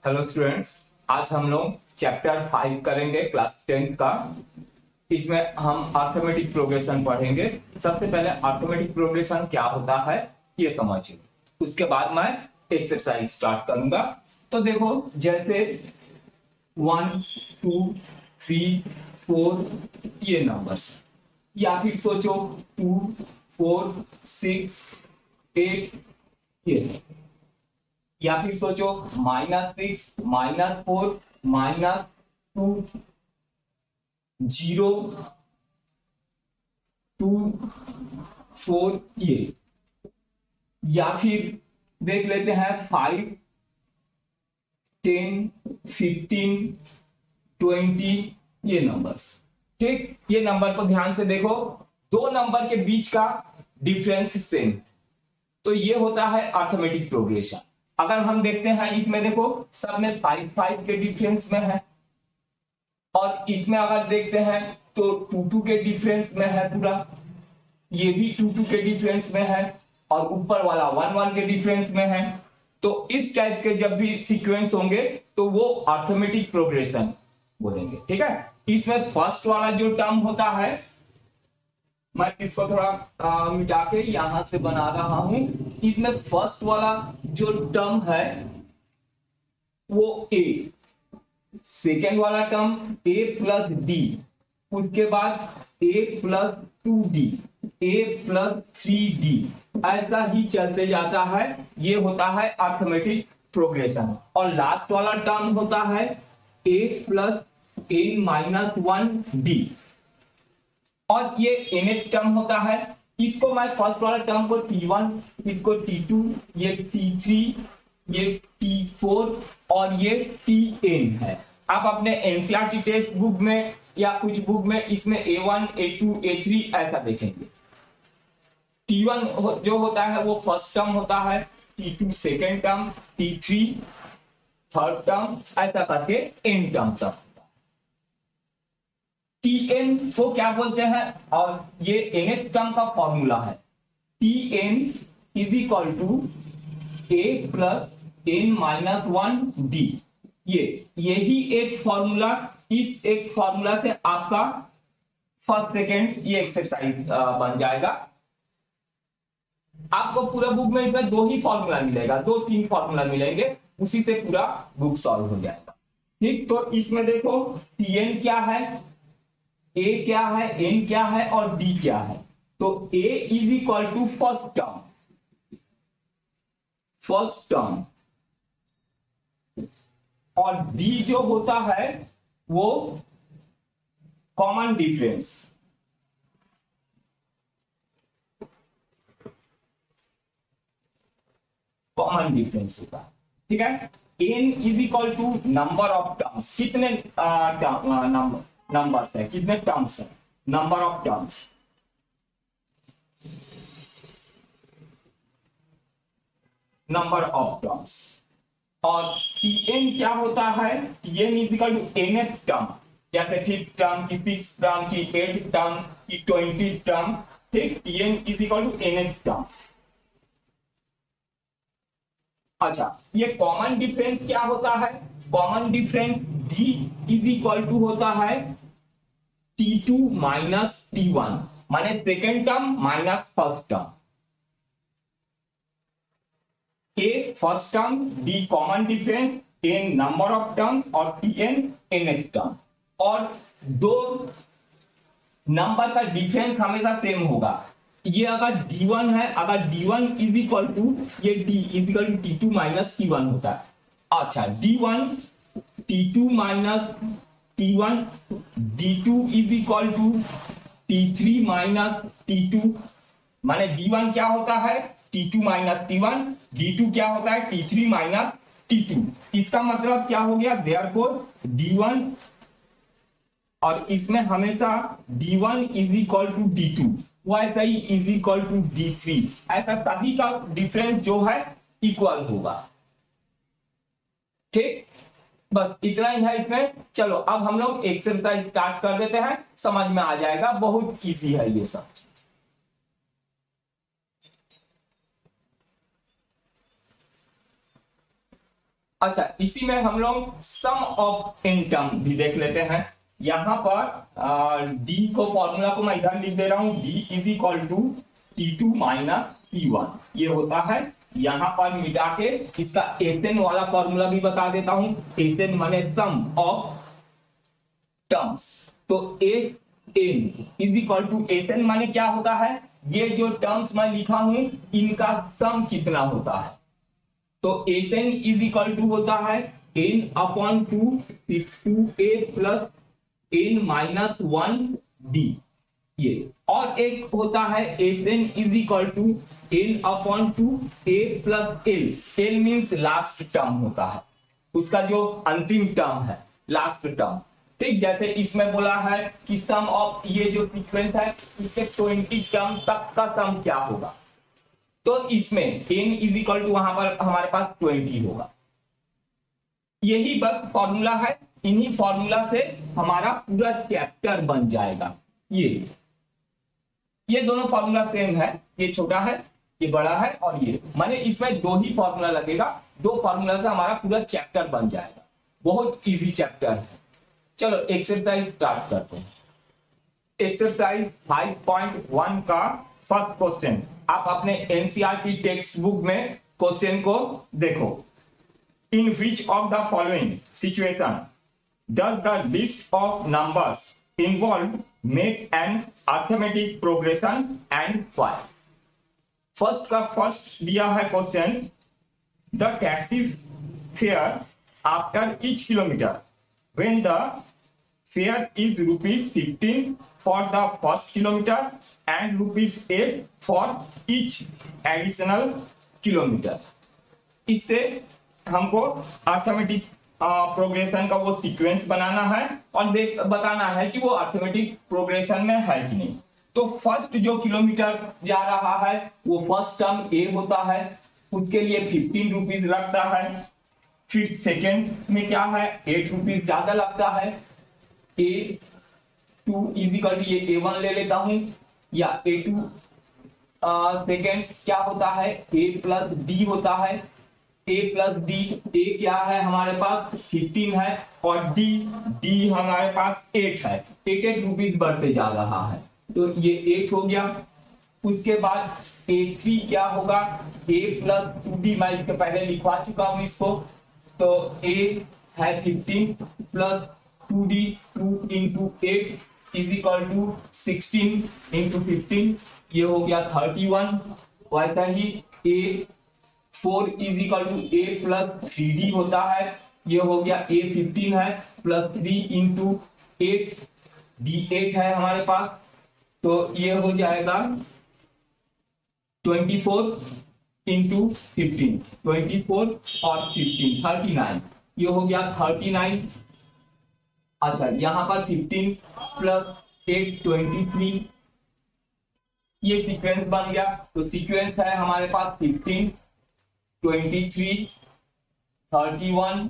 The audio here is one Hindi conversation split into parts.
Hello students. आज हम लोग चैप्टर 5 करेंगे क्लास 10th का। इसमें हम अर्थमेटिक प्रोग्रेशन पढ़ेंगे। सबसे पहले अर्थमेटिक प्रोग्रेशन क्या होता है ये समझिए, उसके बाद मैं एक्सरसाइज स्टार्ट करूंगा। तो देखो, जैसे 1 2 3 4 ये नंबर्स, या फिर सोचो 2 4 6 8 ये, या फिर सोचो -6 -4 -2 0 2 4 ये, या फिर देख लेते हैं 5 10 15 20 ये नंबर्स। ठीक, ये नंबर को ध्यान से देखो, दो नंबर के बीच का डिफरेंस सेम, तो ये होता है अर्थमेटिक प्रोग्रेशन। अगर हम देखते हैं इसमें, देखो सब में 5 के डिफरेंस में है, और इसमें अगर देखते हैं तो 2 के डिफरेंस में है पूरा, ये भी 2 के डिफरेंस में है, और ऊपर वाला 1 के डिफरेंस में है। तो इस टाइप के जब भी सीक्वेंस होंगे तो वो अर्थमेटिक प्रोग्रेशन बोलेंगे। ठीक है, इसमें फर्स्ट वाला जो टर्म होता है, मैं इसको थोड़ा मिटा के यहां से बना रहा हूं। इसमें फर्स्ट वाला जो टर्म है वो ए, सेकेंड वाला टर्म a प्लस डी, उसके बाद a plus 2d, a plus 3d, ऐसा ही चलते जाता है। ये होता है अर्थमेटिक प्रोग्रेशन। और लास्ट वाला टर्म होता है a plus n minus 1d, और ये nth टर्म होता है। इसको मैं फर्स्ट वाला टर्म को t1, इसको t2, ये t3, ये t4 और ये tn है। आप अपने एनसीईआरटी टेक्स्ट बुक में या कुछ बुक में इसमें a1 a2 a3 ऐसा देखेंगे। t1 जो होता है वो फर्स्ट टर्म होता है, t2 second term, t3 third term, ऐसा करके n टर्म तक। tn को क्या बोलते हैं, और ये nth टर्म का फॉर्मूला है, tn is equal to a plus n minus 1d। यही एक फॉर्मूला, इस एक फॉर्मूला से आपका फर्स्ट सेकेंड ये एक्सरसाइज बन जाएगा। आपको पूरा बुक में इसमें दो ही फॉर्मूला मिलेगा, 2-3 फॉर्मूला मिलेंगे, उसी से पूरा बुक सॉल्व हो जाएगा। ठीक, तो इसमें देखो tn क्या है, a क्या है, n क्या है और d क्या है। तो a is equal to first term, और d जो होता है वो कॉमन डिफरेंस। कॉमन डिफरेंस होता है। ठीक है, n is equal to number of terms, कितने नंबर्स है, कितने टर्म्स है, number of terms. Number of terms. और tn क्या होता है, tn is equal to nth term, जैसे 5th टर्म की, 6th टर्म की, 8th टर्म की, 20th टर्म। ठीक, tn is equal to nth term. अच्छा, ये कॉमन डिफरेंस क्या होता है, common difference d is equal to होता है t2 माइनस t1, माने second term minus first term. a first term, d common difference, n number of terms और tn nth टर्म। और दो नंबर का डिफरेंस हमेशा सेम होगा। ये अगर d1 है, अगर d1 इज इक्वल टू, ये d is equal to t2 minus t1 होता है। अच्छा, d1 t2 minus t1, d2 is equal to t3 minus t2, माने d1 क्या होता है t2 माइनस t1, d2 क्या होता है t3 माइनस t2। इसका मतलब क्या हो गया, देयरफॉर d1, और इसमें हमेशा d1 is equal to d2, वैसा he is equal to d3, ऐसा सभी का डिफरेंस जो है इक्वल होगा। ठीक, बस इतना ही है इसमें। चलो अब हम लोग एक्सरसाइज स्टार्ट कर देते हैं, समझ में आ जाएगा, बहुत इजी है ये सब चीज। अच्छा, इसी में हम लोग सम ऑफ इन टर्म भी देख लेते हैं। यहाँ पर डी को फॉर्मूला को मैं इधर लिख दे रहा हूं, D is equal to T2 minus T1 ये होता है। यहाँ पर मिटा के इसका एसएन वाला फॉर्मूला भी बता देता हूं। एसएन माने सम ऑफ टर्म्स, तो S N is equal to S N माने क्या होता है, ये जो टर्म्स मैं लिखा हूं इनका सम कितना होता है। तो S N is equal to होता है n upon two a plus n minus one d ये, और एक होता है s N is equal to n upon two a plus l, l means last term होता है, उसका जो अंतिम टर्म है लास्ट टर्म। ठीक, जैसे इसमें बोला है कि सम ऑफ ये जो सीक्वेंस है इसके 20 टर्म तक का सम क्या होगा, तो इसमें n इज इक्वल टू वहां पर हमारे पास 20 होगा। यही बस फॉर्मूला है, इन्हीं फॉर्मूला से हमारा पूरा चैप्टर बन जाएगा। ये दोनों फॉर्मूला सेम है, ये छोटा है ये बड़ा है, और ये माने इसमें दो ही फॉर्मूला लगेगा, दो फॉर्मूला से हमारा पूरा चैप्टर बन जाएगा। बहुत इजी चैप्टर है। चलो एक्सरसाइज स्टार्ट करते हैं। एक्सरसाइज 5.1 का फर्स्ट क्वेश्चन, आप अपने एनसीईआरटी टेक्स्ट बुक में क्वेश्चन को देखो। In which of the following situation does the list of numbers involve make an arithmetic progression and why. First का फर्स्ट दिया है question, the taxi fare after each kilometre when the fare is ₹15 for the first kilometer and ₹8 for each additional kilometer। इससे हमको अर्थमेटिक प्रोग्रेशन का वो सीक्वेंस बनाना है और बताना है कि वो अर्थमेटिक प्रोग्रेशन में है कि नहीं। तो फर्स्ट जो किलोमीटर जा रहा है वो फर्स्ट टर्म ए होता है, उसके लिए ₹15 लगता है। फिर सेकेंड में क्या है, ₹8 ज्यादा लगता है। A2 इज इक्वल टू ये A1 ले लेता हूं, या A2 सेकेंड क्या होता है A प्लस डी होता है। A प्लस डी, A क्या है हमारे पास 15 है और D हमारे पास 8 है, 8 रुपीज बढ़ते जा रहा है, तो ये 8 हो गया। उसके बाद A3 क्या होगा, A प्लस 2D, मैं इसके पहले लिखवा चुका हूं इसको, तो A है 15 plus 2D 2 into 8 is equal to 16 into 15, ये हो गया 31। वैसा ही A4 is equal to A plus 3D होता है, ये हो गया A15 है प्लस 3 इंटू 8, D8 है हमारे पास, तो ये हो जाएगा 24 इंटू 15, 24 और 15 39, ये हो गया 39। अच्छा, यहां पर 15 प्लस 8 23, ये सीक्वेंस बन गया। तो सीक्वेंस है हमारे पास 15 23 31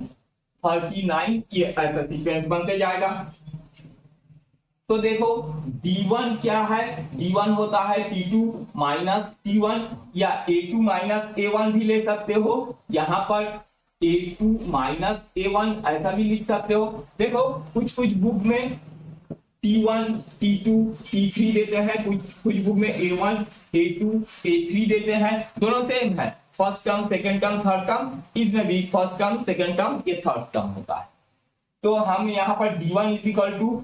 39, ये ऐसा सीक्वेंस बनते जाएगा। तो देखो D1 क्या है, D1 होता है T2 माइनस T1, या A2 माइनस A1 भी ले सकते हो, यहाँ पर A2 माइनस A1 ऐसा भी लिख सकते हो। देखो कुछ बुक में T1 T2 T3 देते हैं, कुछ बुक में A1 A2 A3 देते हैं, दोनों सेम है, first term second term third term, इसमें भी फर्स्ट टर्म सेकेंड टर्म ये थर्ड टर्म होता है। तो हम यहाँ पर D1 is equal to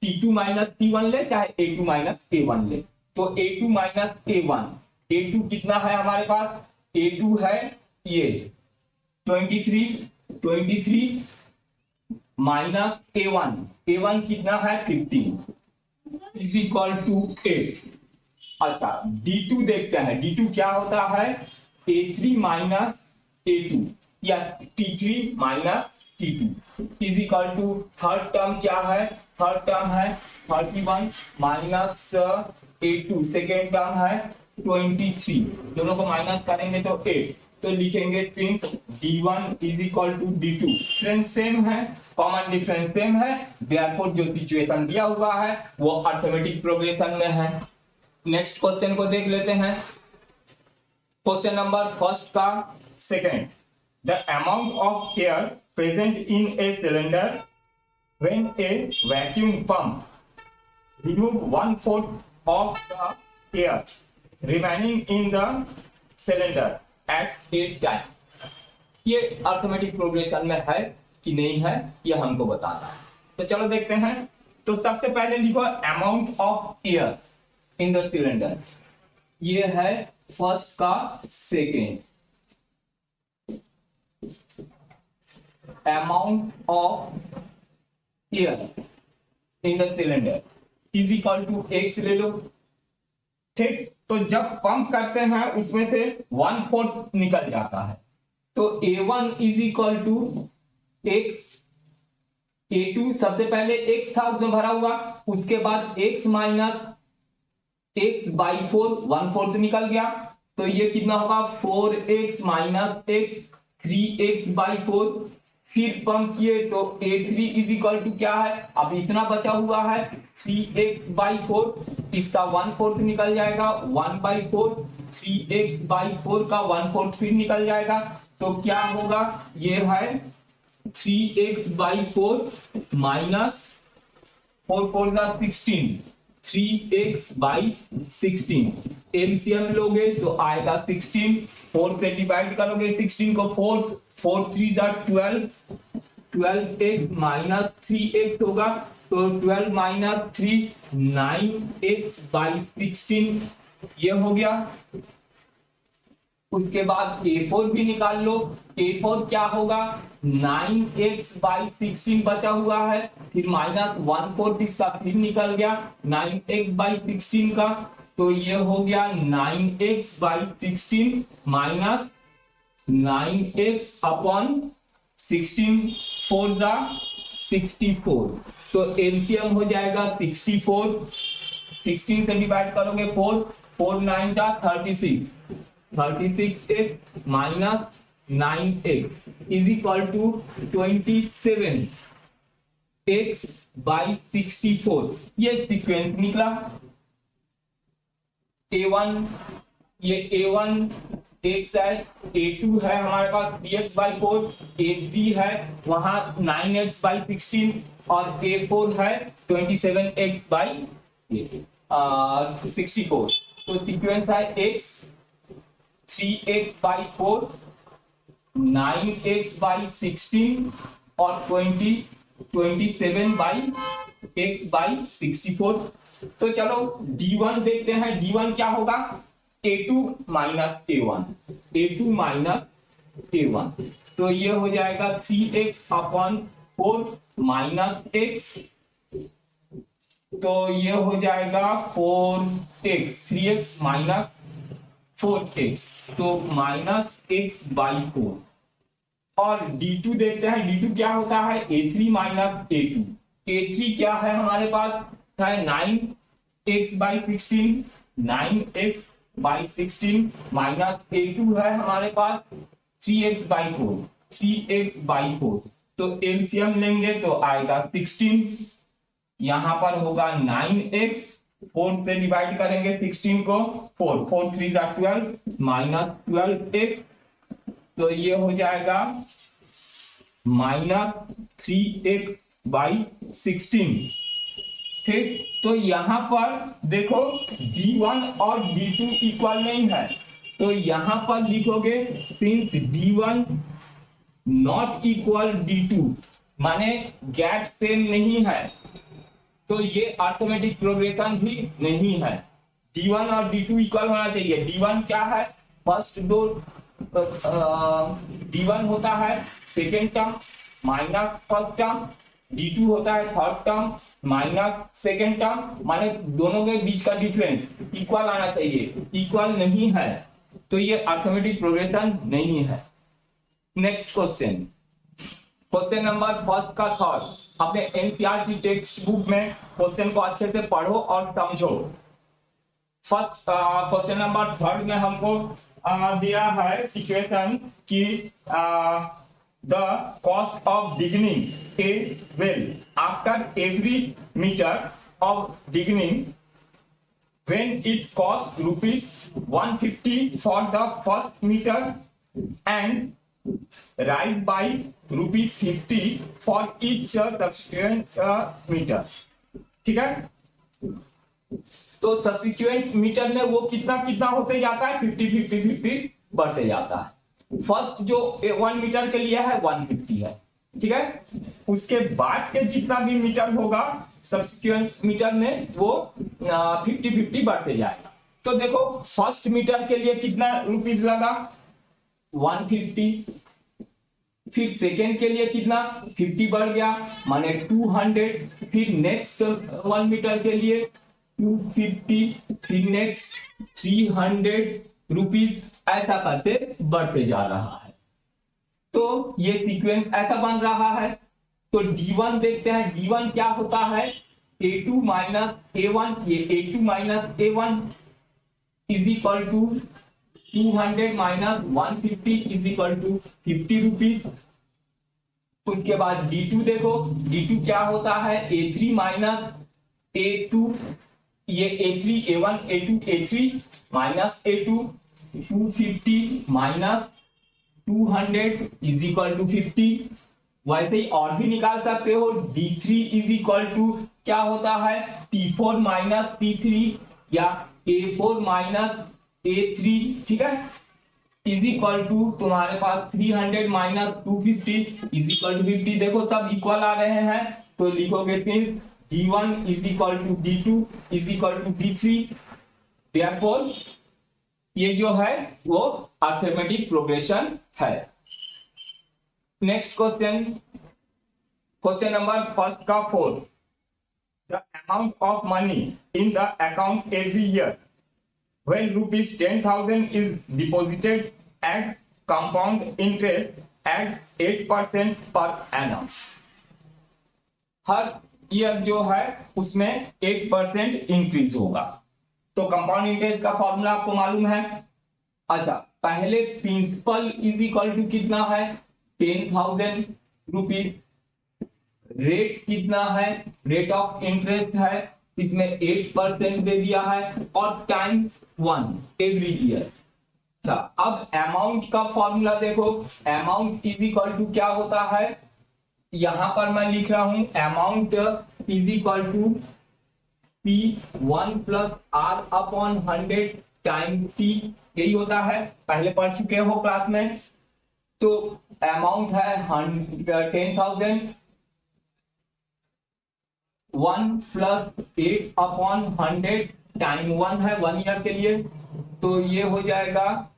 T2 minus T1 ले, चाहे A2 माइनस A1 ले, तो A2 माइनस A1, A2 कितना है हमारे पास, A2 है ये 23 माइनस A1 कितना है 15 इज इक्वल टू 8। अच्छा, D2 देखते हैं, D2 क्या होता है, A3 माइनस A2 या T3 minus T2 is equal to third term क्या है, थर्ड टर्म है 31 माइनस A2, सेकेंड टर्म है 23, दोनों को माइनस करेंगे तो 8, तो लिखेंगे since D1 is equal to D2, difference same है, कॉमन डिफरेंस सेम है, देयरफॉर जो सिचुएशन दिया हुआ है वो अर्थमेटिक प्रोग्रेशन में है। नेक्स्ट क्वेश्चन को देख लेते हैं, क्वेश्चन नंबर फर्स्ट का second, the amount of air present in a cylinder when a vacuum pump remove 1/4 of the air remaining in the cylinder at a time. ये अर्थमेटिक प्रोग्रेशन में है कि नहीं है, ये हमको बताना है. तो चलो देखते हैं. तो सबसे पहले लिखो amount of air in the cylinder. ये है फर्स्ट का second. Amount of air in the cylinder is equal to x ले लो. ठीक. तो जब पंप करते हैं उसमें से 1/4 निकल जाता है. तो A1 is equal to x. A2 सबसे पहले x था उसमें भरा हुआ, उसके बाद x माइनस x बाई 4 1/4 निकल गया. तो ये कितना होगा 4x minus x 3x by 4. फिर पंप किए तो A3 इज इक्वल टू क्या है, अब इतना बचा हुआ है 3x बाई 4. इसका 1/4 निकल जाएगा 1/4. 3x बाई 4 का 1/4 फिर निकल जाएगा. तो क्या होगा, ये है 3x by 4 minus 4 4 16. 3x by 16. LCM लोगे तो आएगा 16. 4 से डिवाइड करोगे 16 को 4 3 12. 12x माइनस 3x होगा. तो 12 माइनस 3 9x बाई 16 ये हो गया. उसके बाद A4 भी निकाल लो. A4 क्या होगा, 9x बाई 16 बचा हुआ है, फिर माइनस 1/4 इसका फिर निकल गया 9x बाई 16 का. तो ये हो गया 9x by 16 minus 9x upon 16 4 जा 64. तो एलसीएम हो जाएगा 64. 16 से डिवाइड करोगे 4 4 9 जा 36. 36x minus 9x is equal to 27x by 64. ये सीक्वेंस निकला. A1 ये A1 x है, A2 है हमारे पास 3x बाई 4, A3 है वहां 9x बाई 16 और A4 है 27x बाई 64. तो सीक्वेंस है x 3x by 4, 9x by 16 और 27 बाई x बाई 64. तो चलो D1 देखते हैं. D1 क्या होगा, A2 minus A1. A2 minus A1. तो ये हो जाएगा 3x अपॉन 4 माइनस x. तो ये हो जाएगा 4x. 3x minus 4x. तो माइनस x बाई 4. और D2 देखते हैं. D2 क्या होता है, A3 माइनस A2. A3 क्या है हमारे पास है 9x by 16. 9x by 16 minus A2 है हमारे पास 3x बाई 4. 3x by 4. तो एलसीएम लेंगे तो आएगा 16. यहां पर होगा 9x. 4 से डिवाइड करेंगे 16 को 4 4 3 जा 12 माइनस 12x. तो ये हो जाएगा माइनस 3x बाई 16. ठीक. तो यहां पर देखो D1 और D2 इक्वल नहीं है, तो यहां पर लिखोगे since D1 not equal D2 माने गैप सेम नहीं है, तो ये अर्थमेटिक प्रोग्रेशन भी नहीं है. D1 और D2 इक्वल होना चाहिए. D1 क्या है, फर्स्ट दो D1 होता है second term minus first term. D2 होता है third term minus second term. माने दोनों के बीच का डिफरेंस इक्वल आना चाहिए. इक्वल नहीं है तो ये अर्थमेटिक प्रोग्रेशन नहीं है. Next question. Question number first का थर्ड. अपने एनसीईआरटी टेक्स्ट बुक में क्वेश्चन को अच्छे से पढ़ो और समझो. फर्स्ट क्वेश्चन नंबर थर्ड में हमको दिया है सिचुएशन कि the cost of digging a well after every metre of digging when it costs rupees 150 for the first meter and rise by ₹50 for each subsequent metre. ठीक है, तो सब्सिक्वेंट मीटर में वो कितना कितना होते जाता है, 50 बढ़ते जाता है। फर्स्ट जो 1 मीटर के लिए है 150 है। ठीक है, उसके बाद के जितना भी मीटर होगा सब्सिक्वेंट मीटर में वो 50 बढ़ते जाएगा। तो देखो फर्स्ट मीटर के लिए कितना रुपीस लगा, 150। फिर सेकेंड के लिए कितना 50 बढ़ गया माने 200। फिर नेक्स्ट 1 मीटर के लिए 250, फिर नेक्स्ट 300 रुपीस, ऐसा करते बढ़ते जा रहा है। तो ये सीक्वेंस ऐसा बन रहा है। तो D1 देखते हैं, D1 क्या होता है, A2 माइनस A1, ये A2 minus A1 is equal to 200 minus 150 is equal to 50 rupees. उसके बाद D2 देखो, D2 क्या होता है, A3 माइनस A2, ये A3 A1 A2 A3 minus A2, 250 minus 200 is equal to 50। वैसे ही और भी निकाल सकते हो, D3 इज इक्वल टू क्या होता है, T4 माइनस T3 या A4 माइनस A3। ठीक है, इज इक्वल टू तुम्हारे पास 300 माइनस 250 इज इक्वल टू 50। देखो सब इक्वल आ रहे हैं, तो लिखोगे since D1 is equal to D2 is equal to D3, therefore ये जो है वो अरिथमेटिक प्रोग्रेशन है। Next question, question number first का 4, the amount of money in the account every year when rupees 10,000 is deposited at compound interest at 8% per annum। Her year जो है उसमें 8% इंक्रीज होगा। तो कंपाउंड इंटरेस्ट का फॉर्मूला आपको मालूम है। अच्छा, पहले प्रिंसिपल इज इक्वल टू कितना है, 10,000 रुपीज। रेट कितना है, रेट ऑफ इंटरेस्ट है, इसमें 8% दे दिया है, और टाइम 1 एवरी ईयर। अच्छा, अब अमाउंट का फॉर्मूला देखो, अमाउंट इज इक्वल टू क्या होता है, यहां पर मैं लिख रहा हूं amount is equal to P1 plus R upon 100 time T, यही होता है, पहले पढ़ चुके हो क्लास में। तो अमाउंट है 10,000, 1 प्लस 8 अपॉन 100 टाइम 1 है 1 ईयर के लिए, तो ये हो जाएगा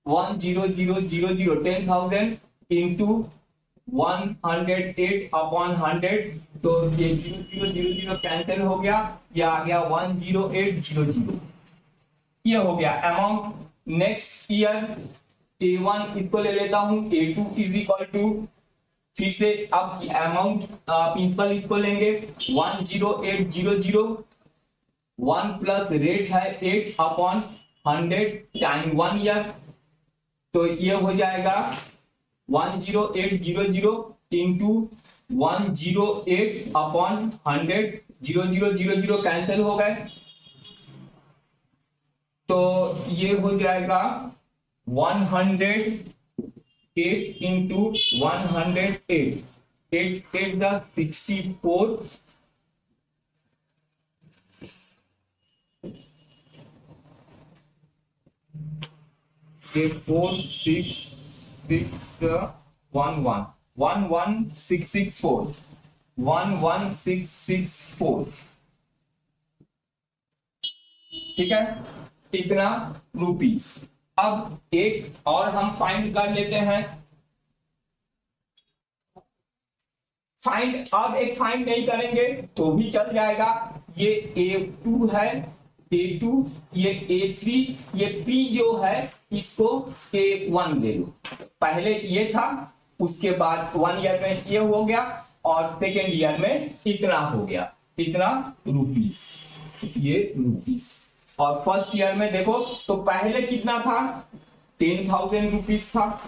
10000 10,000 इंटू 108 अपॉन 100, तो ये 0000 कैंसिल हो गया, ये आ गया 10800, ये हो गया अमाउंट। नेक्स्ट ईयर A1 इसको ले लेता हूं, A2 इज इक्वल टू, फिर से अब अमाउंट प्रिंसिपल इसको लेंगे 10800, 1 प्लस रेट है 8 अपॉन 100 टाइम 1 ईयर, तो ये हो जाएगा 10800 इंटू 108 अपॉन 100, 0000 कैंसिल हो गए, तो ये हो जाएगा 108 इंटू 108, 8 8 जा 64, ये 11664 11664। ठीक है, इतना रुपीस। अब एक और हम फाइंड कर लेते हैं, फाइंड, अब एक फाइंड नहीं करेंगे तो भी चल जाएगा। ये A2 है, A2, ये A3, ये P जो है इसको A1 ले लो। पहले ये था, उसके बाद 1 ईयर में ये हो गया, और सेकेंड ईयर में इतना हो गया, इतना रुपीस, ये रुपीस। और फर्स्ट ईयर में देखो तो पहले कितना था, 10,000 रुपीस था,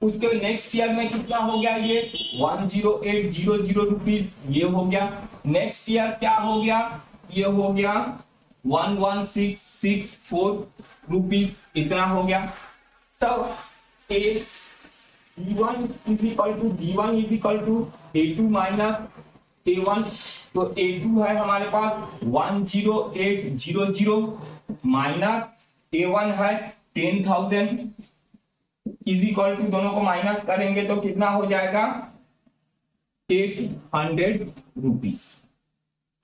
उसके नेक्स्ट ईयर में कितना हो गया, ये 10800 रुपीस, ये हो गया। नेक्स्ट ईयर क्या हो गया, ये हो गया 11664 रुपीस, इतना हो गया। तब A B1 is equal to A2 minus A1। तो A2 है हमारे पास 10800 माइनस A1 है 10,000 इज इक्वल टू, दोनों को माइनस करेंगे तो कितना हो जाएगा 800 रुपीज।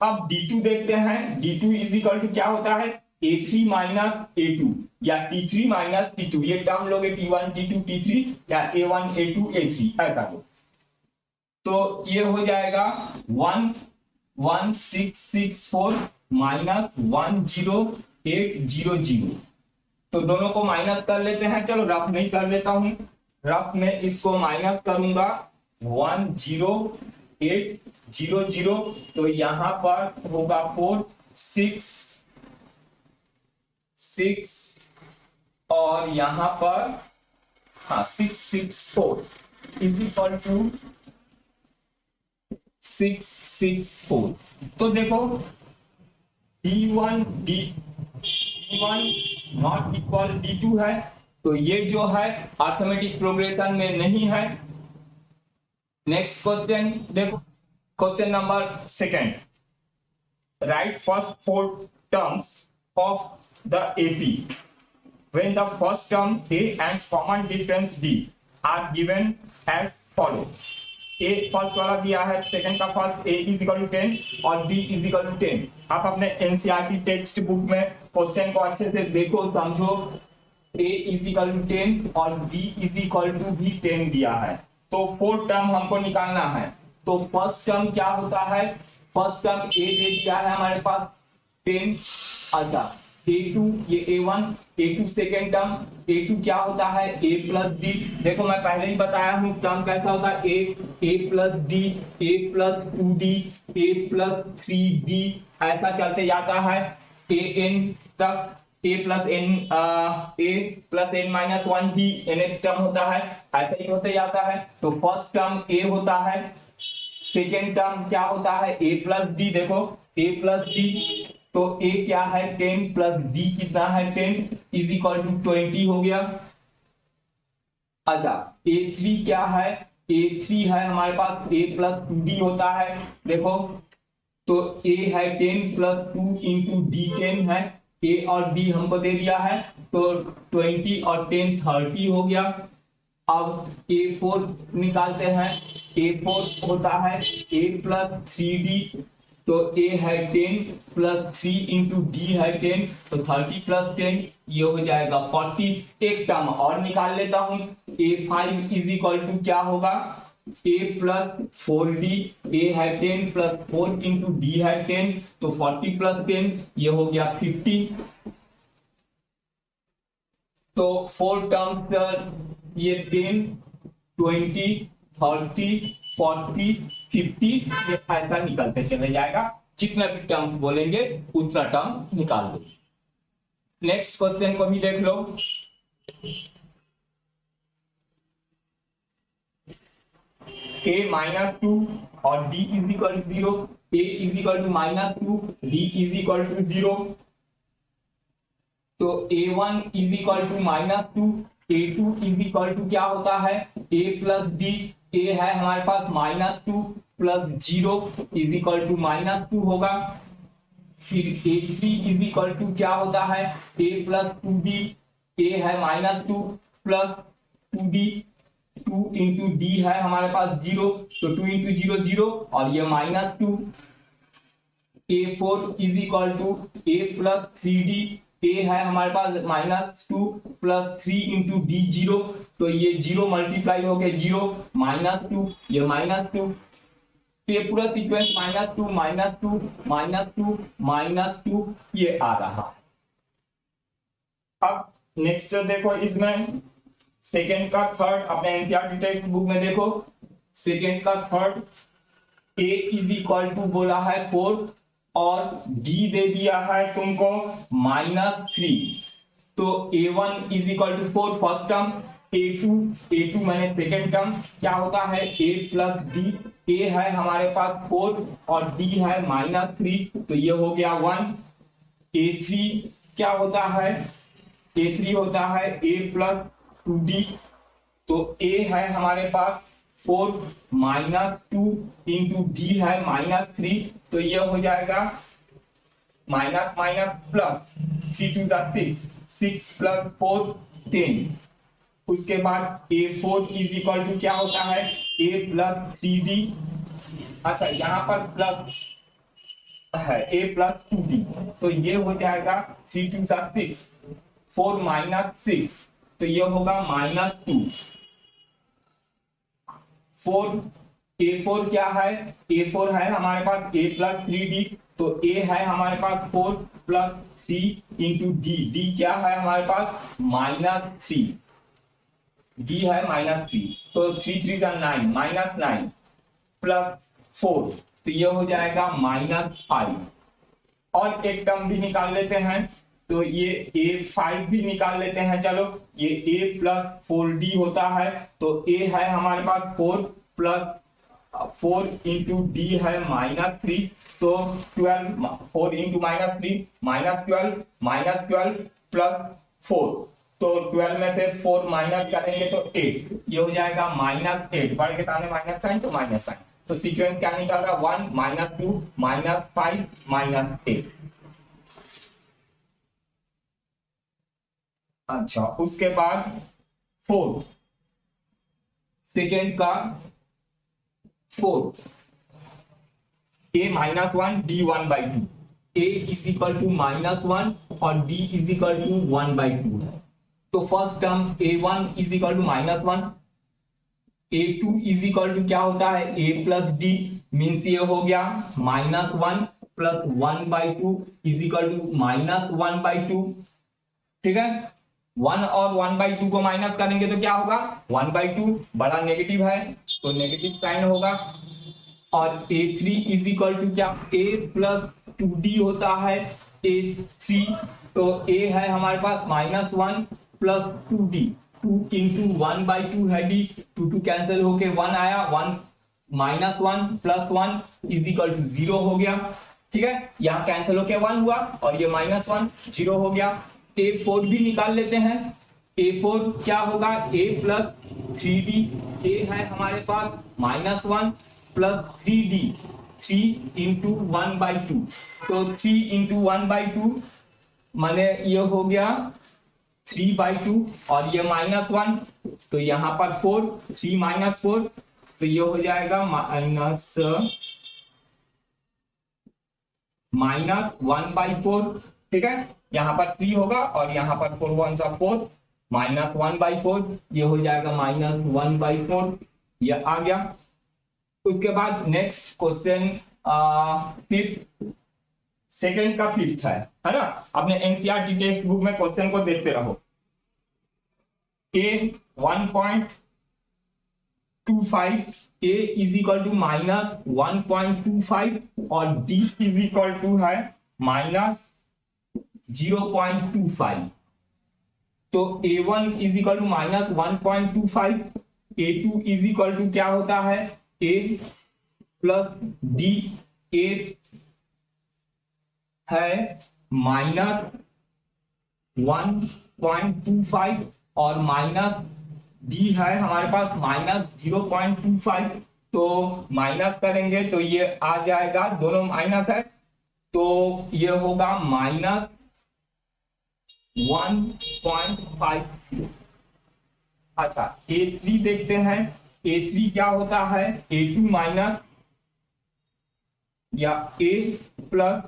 अब D2 देखते हैं। D2 इज इक्वल टू क्या होता है A3 माइनस A2 या T3 माइनस T2, ये टर्म लोगे T1 T2 T3 या A1 A2 A3 ऐसा लो, तो ये हो जाएगा 11664 माइनस 10800। तो दोनों को माइनस कर लेते हैं, चलो रफ नहीं कर लेता हूं, रफ में इसको माइनस करूंगा 10800, तो यहां पर होगा 466 और यहां पर 664 इज इक्वल टू 664। तो देखो D1 नॉट इक्वल D2 है, तो ये जो है अर्थमेटिक प्रोग्रेशन में नहीं है। नेक्स्ट क्वेश्चन देखो, question number second, right first 4 terms of the AP when the first term A and common difference D are given as follow। A first वाला दिया है, सेकंड का first A is equal to 10 और B इज इक्वल टू 10। आप अपने एनसीईआरटी टेक्स्ट बुक में क्वेश्चन को अच्छे से देखो समझो। A इज इक्वल टू 10 और B इज इक्वल टू भी 10 दिया है, तो 4 टर्म हमको निकालना है। तो फर्स्ट टर्म क्या होता है, फर्स्ट टर्म A दे दिया है हमारे पास 10, अच्छा A2 ये A1, A2 second term, A2 क्या होता है A प्लस डी। देखो मैं पहले ही बताया हूं टर्म कैसा होता है A plus D, A plus 2D, A plus 3D, ऐसा चलते जाता है AN तक, A plus n minus 1D nth term होता है, ऐसा ही होते जाता है। तो फर्स्ट टर्म A होता है, सेकेंड टर्म क्या होता है A प्लस डी। देखो A प्लस डी, तो A क्या है 10 प्लस D कितना है 10 इज इक्वल टू 20 हो गया। अच्छा A3 क्या है, A3 है हमारे पास A प्लस 2D होता है। देखो तो A है 10 प्लस 2 इंटू D 10 है, A और D हमको दे दिया है, तो 20 और 10 30 हो गया। अब A4 निकालते हैं, A4 होता है A प्लस 3D, तो A है 10 प्लस 3 इंटू D है 10, तो 30 प्लस 10 ये हो जाएगा 40। एक टर्म और निकाल लेता हूं, A5 इज इक्वल टू क्या होगा A प्लस 4D, A है 10 प्लस 4 इंटू D है 10, तो 40 प्लस 10 ये हो गया 50। तो 4 टर्म्स ये 10 20 30 40 50 ये ऐसा निकलते चले जाएगा, जितना भी टर्म्स बोलेंगे उतना टर्म निकाल दो। नेक्स्ट क्वेश्चन को भी देख लो, A माइनस 2 और D is equal to 0, A is equal to minus 2, D is equal to 0। तो A1 is equal to minus 2, A2 is equal to क्या होता है A प्लस D, A है हमारे पास minus 2 plus 0 is equal to minus 2 होगा। फिर A3 इज इक्वल टू क्या होता है A प्लस 2D, A है minus 2 plus 2D, 2 into D है हमारे पास 0, तो 2 इंटू 0 0 और ये minus 2। A4 is equal to A plus 3D, A है हमारे पास माइनस 2 प्लस 3 इंटू D 0, तो ये 0 मल्टीप्लाई हो गया 0 माइनस 2, ये माइनस 2, तो ये पूरा sequence minus 2 minus 2 minus 2 minus 2 ये आ रहा। अब नेक्स्ट देखो, इसमें सेकेंड का थर्ड अपने एनसीईआरटी टेक्स्ट बुक में देखो, सेकेंड का third A is equal to बोला है 4 और D दे दिया है तुमको माइनस 3, तो A1 is equal to 4 first term, A2 मैंने सेकेंड टर्म क्या होता है A प्लस D, A है हमारे पास 4 और D है माइनस 3, तो ये हो गया 1। A3 क्या होता है, A3 होता है A प्लस 2D, तो a है हमारे पास 4 -2 इंटू d है -3, तो ये हो जाएगा माइनस माइनस प्लस, 3 2 6, 6 प्लस 4 10। उसके बाद a4 इज इक्वल टू क्या होता है, a प्लस 3d। अच्छा यहाँ पर प्लस है a प्लस 2d, तो ये हो जाएगा 3 2 6, 4 -6, तो ये होगा -2। 4 a4 क्या है, a4 है हमारे पास a प्लस 3d, तो a है हमारे पास 4 प्लस 3 इंटू d क्या है हमारे पास -3, d है -3, तो 3 3 9, -9 प्लस 4, तो ये हो जाएगा -5। और एक टर्म भी निकाल लेते हैं, तो ये a5 भी निकाल लेते हैं। चलो ये a प्लस 4d होता है, तो a है हमारे पास 4 प्लस 4 इंटू डी है -3, तो 12, 4 इंटू -3 -12 प्लस 4, तो 12 में से 4 माइनस करेंगे तो 8, ये हो जाएगा -8, बढ़ के सामने माइनस साइन तो माइनस साइन, तो सीक्वेंस क्या निकल रहा है 1 -2 -5 -8। अच्छा उसके बाद फोर्थ, सेकेंड का fourth, a -1 d 1/2, a is equal to -1 और d इज इक्वल टू 1/2 है। तो first term a1 is equal to -1, a2 is equal to क्या होता है a प्लस d, मीन्स ये हो गया -1 प्लस 1/2 इज इक्वल टू -1/2। ठीक है, 1 और 1/2 को माइनस करेंगे तो क्या होगा 1/2, बड़ा नेगेटिव है तो नेगेटिव साइन होगा। और a3 इज इक्वल टू क्या, a प्लस 2d होता है a3, तो a है हमारे पास -1 प्लस 2d, 2 इंटू 1/2 है d, 2 2 कैंसिल होके 1 आया, 1 -1 प्लस 1 इज इक्वल टू 0 हो गया। ठीक है, यहाँ कैंसिल होके 1 हुआ और ये -1 0 हो गया। a4 भी निकाल लेते हैं, a4 क्या होगा a प्लस 3d, a है हमारे पास -1 प्लस 3d, 3 इंटू 1/2, तो 3 इंटू 1/2 माने ये हो गया 3/2, और ये -1 तो यहाँ पर 4, 3 -4, तो ये हो जाएगा -1/4। ठीक है, यहाँ पर 3 होगा और यहाँ पर 4 1 4, -1/4, ये हो जाएगा -1/4, ये आ गया। उसके बाद नेक्स्ट क्वेश्चन फिफ्थ, सेकंड का फिफ्थ है ना। अपने एनसीईआरटी टेक्स्ट बुक में क्वेश्चन को देखते रहो। a 1.25, a is equal to -1.25 और d इज इक्वल टू है -0.25, तो a1 is equal to -1.25, a2 is equal to क्या होता है a प्लस d, a है -1.25 और माइनस d है हमारे पास -0.25, तो माइनस करेंगे तो ये आ जाएगा, दोनों माइनस है तो ये होगा -1.50। अच्छा a3 देखते हैं, a3 क्या होता है a2 माइनस या a प्लस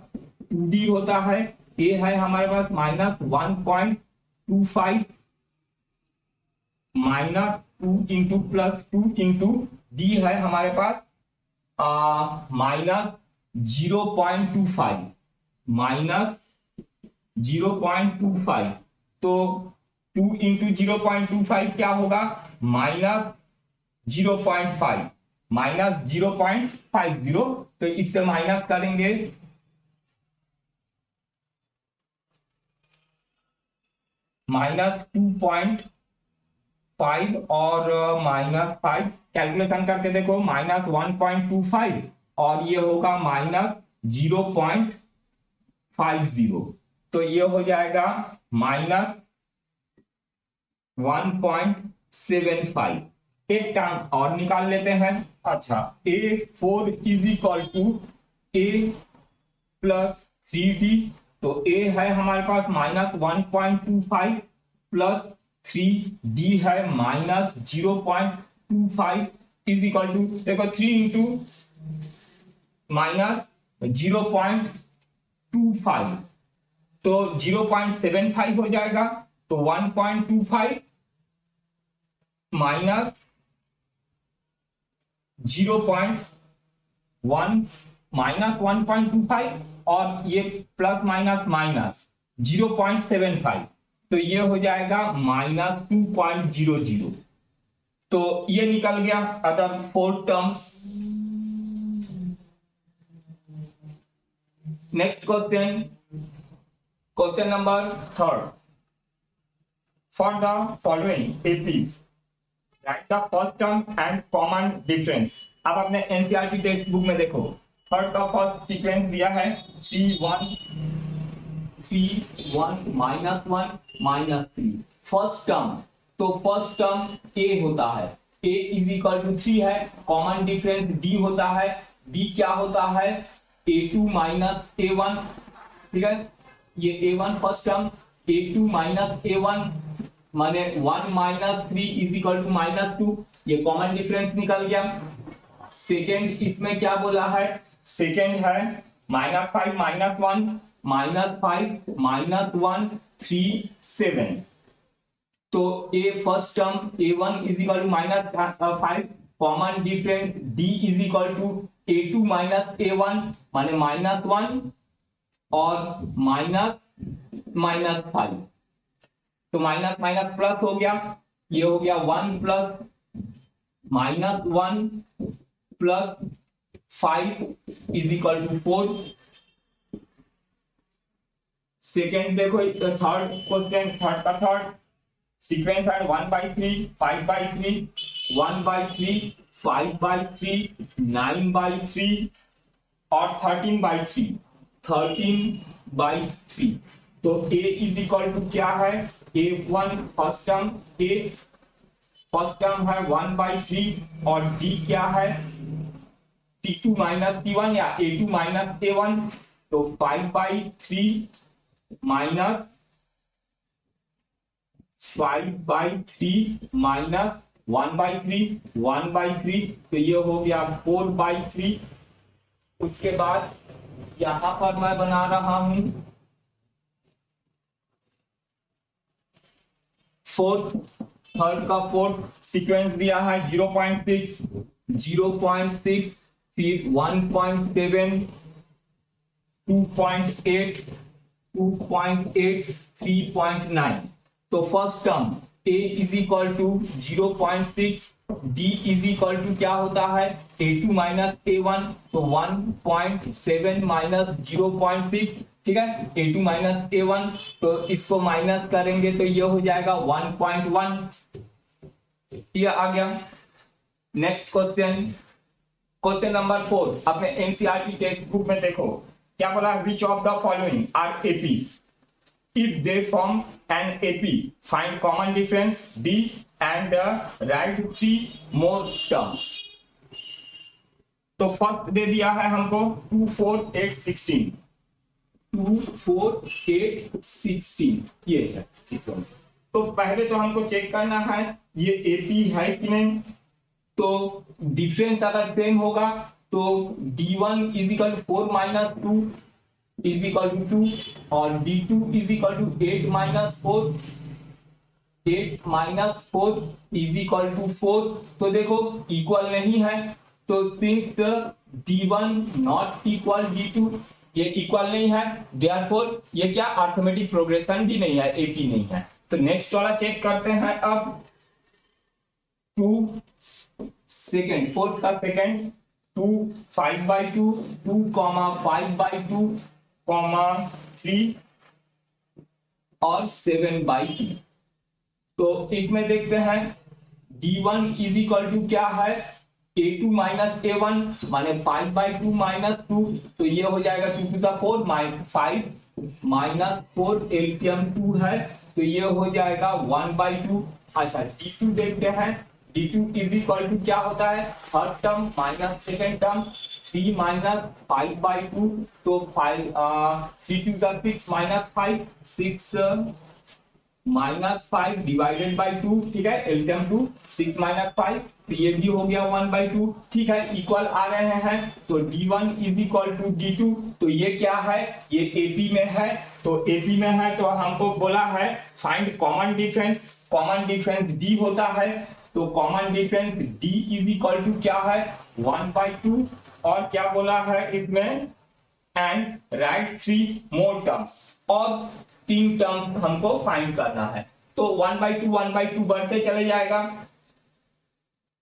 2d होता है, a है हमारे पास -1.25 -2 इंटू प्लस 2 इंटू d है हमारे पास -0.25, -0.25, तो 2 इंटू 0.25 क्या होगा -0.5, -0.50, तो इससे माइनस करेंगे -2.5 और -5, कैलकुलेशन करके देखो -1.25 और ये होगा -0.50, तो ये हो जाएगा -1.50। 2.75। एक टर्म और निकाल लेते हैं। अच्छा, A4 is equal to A plus 3D। तो A है हमारे पास -1.25 प्लस 3D है -0.25 इज इक्वल टू, देखो 3 इंटू -0.25 तो 0.75 हो जाएगा। तो 1.25 माइनस 0.1 माइनस 1.25 और ये प्लस माइनस माइनस 0.75 तो ये हो जाएगा -2.00। तो ये निकल गया other 4 terms. Next question, question number 3। For the following APs right the first term and common difference. अब अपने एनसीईआरटी टेक्स्ट बुक में देखो, थर्ड का फर्स्ट सीक्वेंस दिया है 3 1 3 1 -1 -3 फर्स्ट टर्म। तो फर्स्ट टर्म a होता है, a इज इक्वल टू 3 है, कॉमन डिफरेंस d होता है, d क्या होता है a2 माइनस a1। ठीक है, ये a1 first term, a2 minus a1 माने 1 - 3 इज इक्वल टू -2, ये कॉमन डिफरेंस निकल गया। सेकेंड इसमें क्या बोला है, सेकेंड है -5 - 1 -5 -1 3 7। तो a first term a1 is equal to -5, common difference d is equal to a2 minus a1 माने -1 और -5। तो माइनस माइनस प्लस हो गया, ये हो गया 1 plus -1 plus 5 is equal to 4। Second देखो, थर्ड क्वेश्चन, थर्ड का थर्ड सीक्वेंस है 1/3 5/3 1/3 5/3 9/3 और 13/3 13/3। तो a इज इक्वल टू क्या है, a1 first term, a first term है 1/3 और d क्या है t2 माइनस t1 या a2 माइनस a1। तो 5/3 माइनस 5/3 माइनस 1/3 1/3 तो ये हो गया 4/3। उसके बाद यहां पर मैं बना रहा हूं फोर्थ, थर्ड का फोर्थ सीक्वेंस दिया है 0.6 0.6 फिर 1.7 2.8 2.8 3.9। तो first term a is equal to 0.6, d is equal to क्या होता है a2 माइनस a1 तो 1.7 माइनस 0.6। ठीक है, a2 माइनस a1 तो इसको माइनस करेंगे तो ये हो जाएगा 1.1। ये आ गया। नेक्स्ट क्वेश्चन, क्वेश्चन नंबर 4 अपने एनसीईआरटी टेक्स्ट बुक में देखो क्या बोला, which of the following are APs if they form an AP find common difference D and write 3 more terms। तो फर्स्ट दे दिया है हमको 2 4 8 16 2 4 8 16 ये है सीक्वेंस। तो पहले तो हमको चेक करना है ये AP है कि नहीं। तो डिफरेंस अगर सेम होगा तो D1 is equal to 4 minus 2 is equal to 2 और d2 is equal to 8 minus 4 is equal to 4। तो देखो इक्वल नहीं है, तो since d1 not equal d2 ये इक्वल नहीं है, देयरफॉर ये क्या अरिथमेटिक प्रोग्रेशन भी नहीं है, एपी नहीं है। तो नेक्स्ट वाला चेक करते हैं अब 2 सेकेंड, फोर्थ का सेकेंड 2 5/2 2 5/2 3 और 7/2। तो इसमें देखते हैं d1 इज इक्वल टू क्या है a2 माइनस a1 माने 5/2 माइनस 2 तो ये हो जाएगा 2 2 4 5 माइनस 4 एलसीएम 2 है तो ये हो जाएगा 1/2। अच्छा d2 देखते हैं, d2 इज इक्वल टू क्या होता है, third term minus second term, 3 minus 5/2, तो 3 2 6 माइनस 5, 6 माइनस 5 डिवाइडेड बाई 2, ठीक है, एलसीएम 2, 6 माइनस 5, तो ये भी हो गया 1/2, ठीक है, इक्वल आ रहे हैं, तो d1 is equal to d2, तो ये क्या है, ये एपी में है, तो एपी में है तो हमको बोला है फाइंड कॉमन डिफरेंस d होता है, तो common difference d is equal to क्या है 1/2, और क्या बोला है इसमें, एंड राइट 3 मोर टर्म्स, और 3 टर्म्स हमको फाइंड करना है, तो 1/2 बढ़ते चले जाएगा,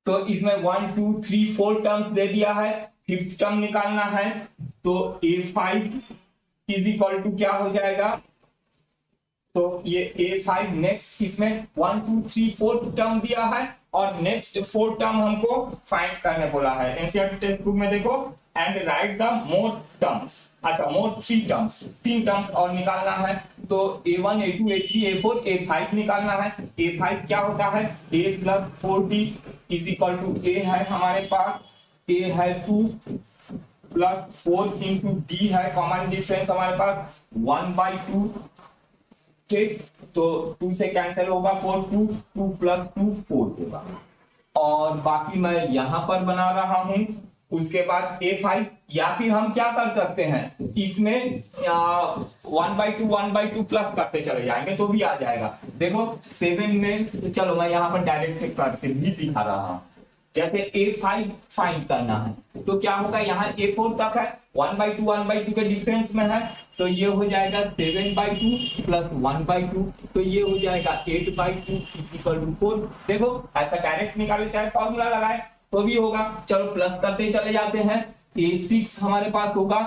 तो इसमें 1 2 3 4 टर्म्स दे दिया है, फिफ्थ टर्म निकालना है, तो a5 इज इक्वल टू क्या हो जाएगा, तो ये a5 नेक्स्ट इसमें 1 2 3 4 टर्म दिया है, और नेक्स्ट 4 टर्म हमको फाइंड करने बोला है, एनसीईआरटी टेक्स्ट बुक में देखो, and right the more terms, अच्छा मोर 3 टर्म्स, 3 टर्म्स और निकालना है, तो a1 a2 a3 a4 a5 निकालना है, a5 क्या होता है a plus 4d is equal to a है हमारे पास, a है 2 प्लस 4 इंटू d है कॉमन डिफरेंस हमारे पास 1/2, ठीक, तो 2 से कैंसिल होगा, 4 2 प्लस 2 4 होगा, और बाकी मैं यहां पर बना रहा हूं, उसके बाद a5, या फिर हम क्या कर सकते हैं इसमें 1/2 प्लस करते चले जाएंगे तो भी आ जाएगा, देखो 7 में, चलो मैं यहाँ पर डायरेक्ट करके भी दिखा रहा हूँ, जैसे a5 फाइंड करना है तो क्या होगा, यहाँ a4 तक है, 1/2 के डिफरेंस में है, तो ये हो जाएगा 7/2 प्लस 1/2, तो ये हो जाएगा 8/2 इज इक्वल टू 4, देखो ऐसा डायरेक्ट निकाले चाहे फॉर्मूला लगाए तो भी होगा, चलो प्लस करते चले जाते हैं, a6 हमारे पास होगा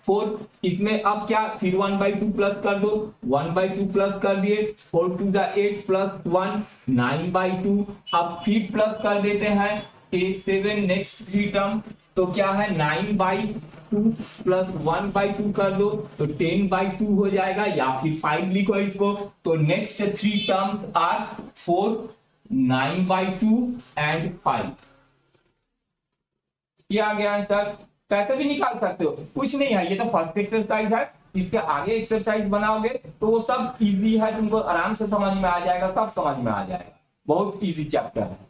4, इसमें अब क्या, फिर 1/2 प्लस कर दो, 1/2 प्लस कर दिए, 4 2 8 प्लस 1 9/2, अब फिर प्लस कर देते हैं a7 नेक्स्ट 3 टर्म, तो क्या है 9/2 प्लस 1/2 कर दो, तो 10/2 हो जाएगा, या फिर 5 लिखो इसको, तो नेक्स्ट 3 टर्म्स आर 4 9/2 एंड 5, ये आ गया आंसर, कैसे भी निकाल सकते हो, कुछ नहीं है, ये तो फर्स्ट एक्सरसाइज है, इसके आगे एक्सरसाइज बनाओगे तो वो सब इजी है, तुमको आराम से समझ में आ जाएगा, सब समझ में आ जाएगा, बहुत इजी चैप्टर है।